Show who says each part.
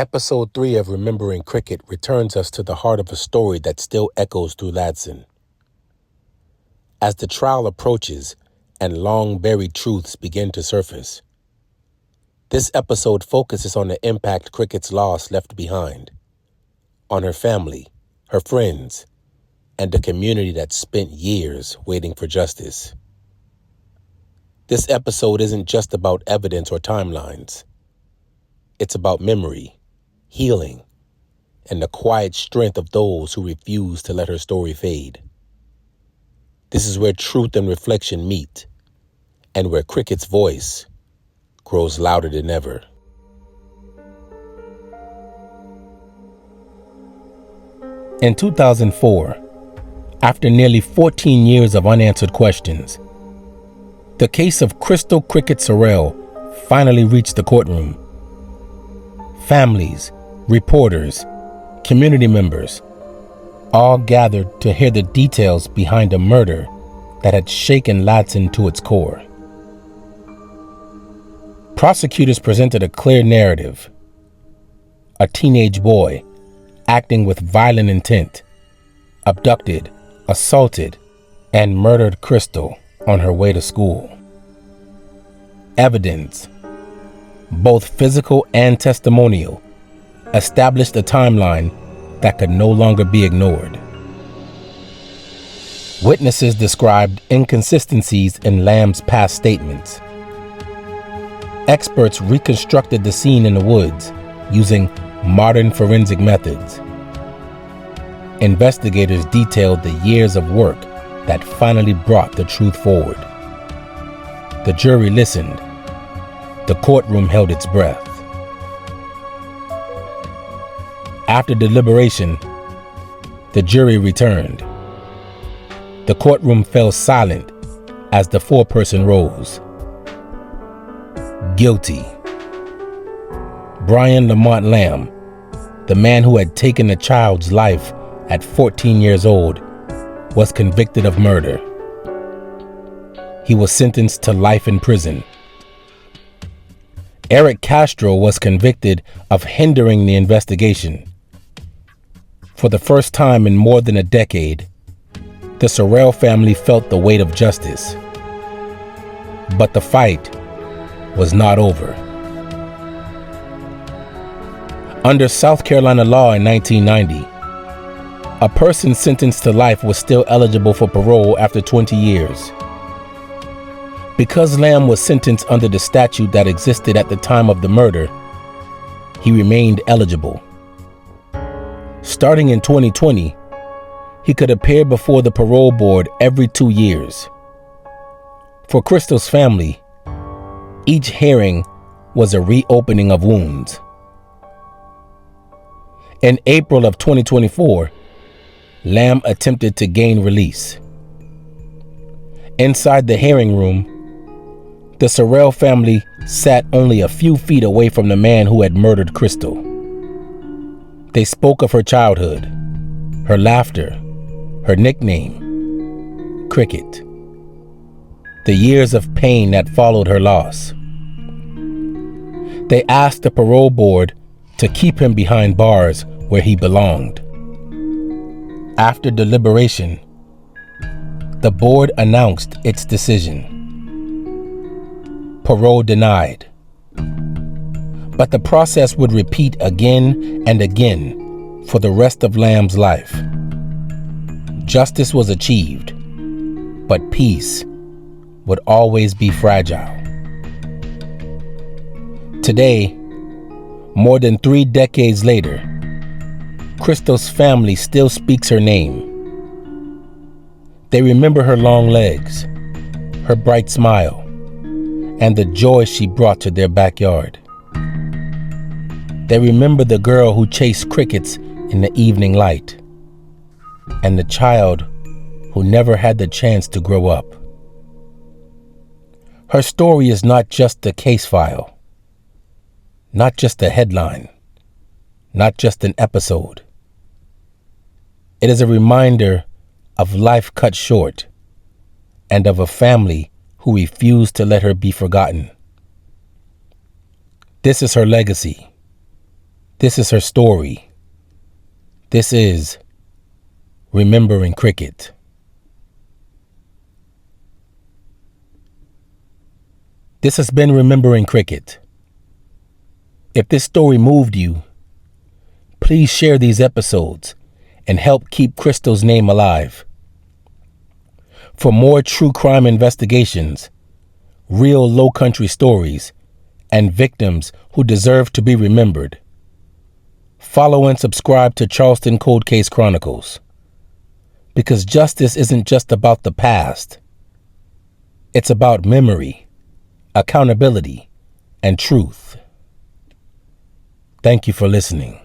Speaker 1: Episode 3 of Remembering Crickette returns us to the heart of a story that still echoes through Ladson. As the trial approaches and long-buried truths begin to surface, this episode focuses on the impact Crickette's loss left behind, on her family, her friends, and the community that spent years waiting for justice. This episode isn't just about evidence or timelines. It's about memory, healing, and the quiet strength of those who refuse to let her story fade. This is where truth and reflection meet, and where Crickette's voice grows louder than ever. In 2004, after nearly 14 years of unanswered questions, the case of Crystal Crickette Surrell finally reached the courtroom. Families, reporters, community members, all gathered to hear the details behind a murder that had shaken Ladson to its core. Prosecutors presented a clear narrative. A teenage boy, acting with violent intent, abducted, assaulted, and murdered Crystal on her way to school. Evidence, both physical and testimonial, established a timeline that could no longer be ignored. Witnesses described inconsistencies in Lamb's past statements. Experts reconstructed the scene in the woods using modern forensic methods. Investigators detailed the years of work that finally brought the truth forward. The jury listened. The courtroom held its breath. After deliberation, the jury returned. The courtroom fell silent as the foreperson rose. Guilty. Brian Lamont Lamb, the man who had taken a child's life at 14 years old, was convicted of murder. He was sentenced to life in prison. Eric Castro was convicted of hindering the investigation. For the first time in more than a decade, the Surrell family felt the weight of justice. But the fight was not over. Under South Carolina law in 1990, a person sentenced to life was still eligible for parole after 20 years. Because Lamb was sentenced under the statute that existed at the time of the murder, he remained eligible. Starting in 2020, he could appear before the parole board every 2 years. For Crystal's family, each hearing was a reopening of wounds. In April of 2024, Lamb attempted to gain release. Inside the hearing room, the Surrell family sat only a few feet away from the man who had murdered Crystal. They spoke of her childhood, her laughter, her nickname, Crickette, the years of pain that followed her loss. They asked the parole board to keep him behind bars where he belonged. After deliberation, the board announced its decision. Parole denied. But the process would repeat again and again for the rest of Lamb's life. Justice was achieved, but peace would always be fragile. Today, more than 3 decades later, Crystal's family still speaks her name. They remember her long legs, her bright smile, and the joy she brought to their backyard. They remember the girl who chased crickets in the evening light, and the child who never had the chance to grow up. Her story is not just a case file, not just a headline, not just an episode. It is a reminder of life cut short and of a family who refused to let her be forgotten. This is her legacy. This is her story. This is Remembering Crickette. This has been Remembering Crickette. If this story moved you, please share these episodes and help keep Crystal's name alive. For more true crime investigations, real low country stories, and victims who deserve to be remembered, follow and subscribe to Charleston Cold Case Chronicles. Because justice isn't just about the past. It's about memory, accountability, and truth. Thank you for listening.